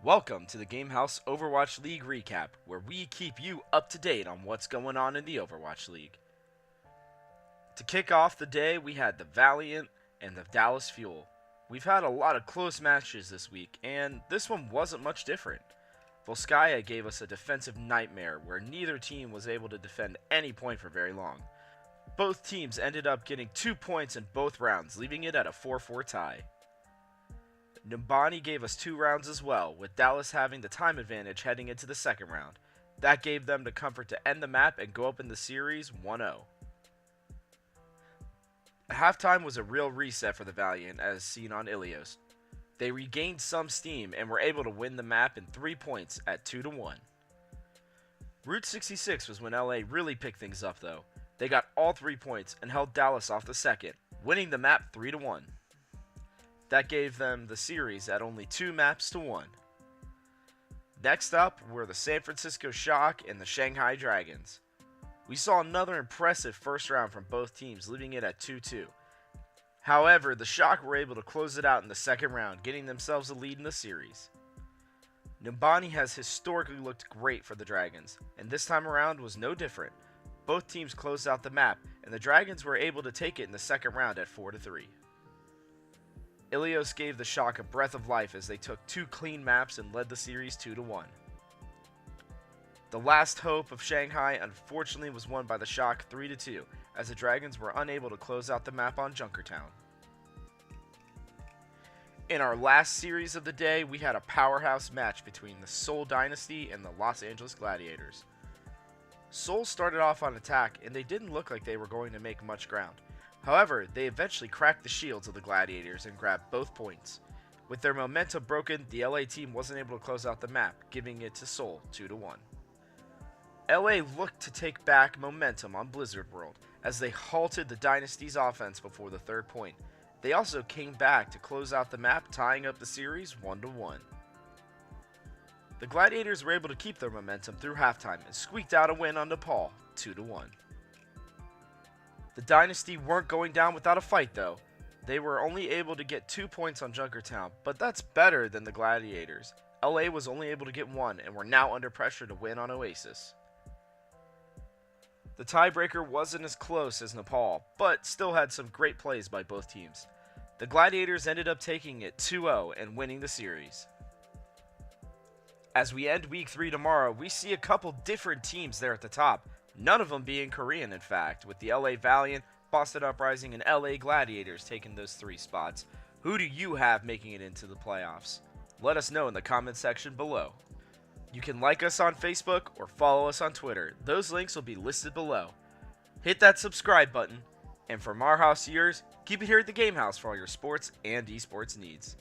Welcome to the Gamehouse Overwatch League recap, where we keep you up to date on what's going on in the Overwatch League. To kick off the day, we had the Valiant and the Dallas Fuel. We've had a lot of close matches this week, and this one wasn't much different. Volskaya gave us a defensive nightmare where neither team was able to defend any point for very long. Both teams ended up getting 2 points in both rounds, leaving it at a 4-4 tie. Numbani gave us 2 rounds as well, with Dallas having the time advantage heading into the second round. That gave them the comfort to end the map and go up in the series 1-0. Halftime was a real reset for the Valiant, as seen on Ilios. They regained some steam and were able to win the map in 3 points at 2-1. Route 66 was when LA really picked things up though. They got all 3 points and held Dallas off the second, winning the map 3-1. That gave them the series at only 2 maps to 1. Next up were the San Francisco Shock and the Shanghai Dragons. We saw another impressive first round from both teams, leaving it at 2-2. However, the Shock were able to close it out in the second round, getting themselves a lead in the series. Numbani has historically looked great for the Dragons, and this time around was no different. Both teams closed out the map, and the Dragons were able to take it in the second round at 4-3. Ilios gave the Shock a breath of life as they took 2 clean maps and led the series 2-1. The last hope of Shanghai unfortunately was won by the Shock 3-2, as the Dragons were unable to close out the map on Junkertown. In our last series of the day, we had a powerhouse match between the Seoul Dynasty and the Los Angeles Gladiators. Seoul started off on attack, and they didn't look like they were going to make much ground. However, they eventually cracked the shields of the Gladiators and grabbed both points. With their momentum broken, the LA team wasn't able to close out the map, giving it to Seoul 2-1. LA looked to take back momentum on Blizzard World, as they halted the Dynasty's offense before the third point. They also came back to close out the map, tying up the series 1-1. The Gladiators were able to keep their momentum through halftime and squeaked out a win on Nepal 2-1. The Dynasty weren't going down without a fight though. They were only able to get 2 points on Junkertown, but that's better than the Gladiators. LA was only able to get 1 and were now under pressure to win on Oasis. The tiebreaker wasn't as close as Nepal, but still had some great plays by both teams. The Gladiators ended up taking it 2-0 and winning the series. As we end week 3 tomorrow, we see a couple different teams there at the top. None of them being Korean, in fact, with the LA Valiant, Boston Uprising, and LA Gladiators taking those 3 spots. Who do you have making it into the playoffs? Let us know in the comment section below. You can like us on Facebook or follow us on Twitter. Those links will be listed below. Hit that subscribe button, and from our house to yours, keep it here at the Game House for all your sports and esports needs.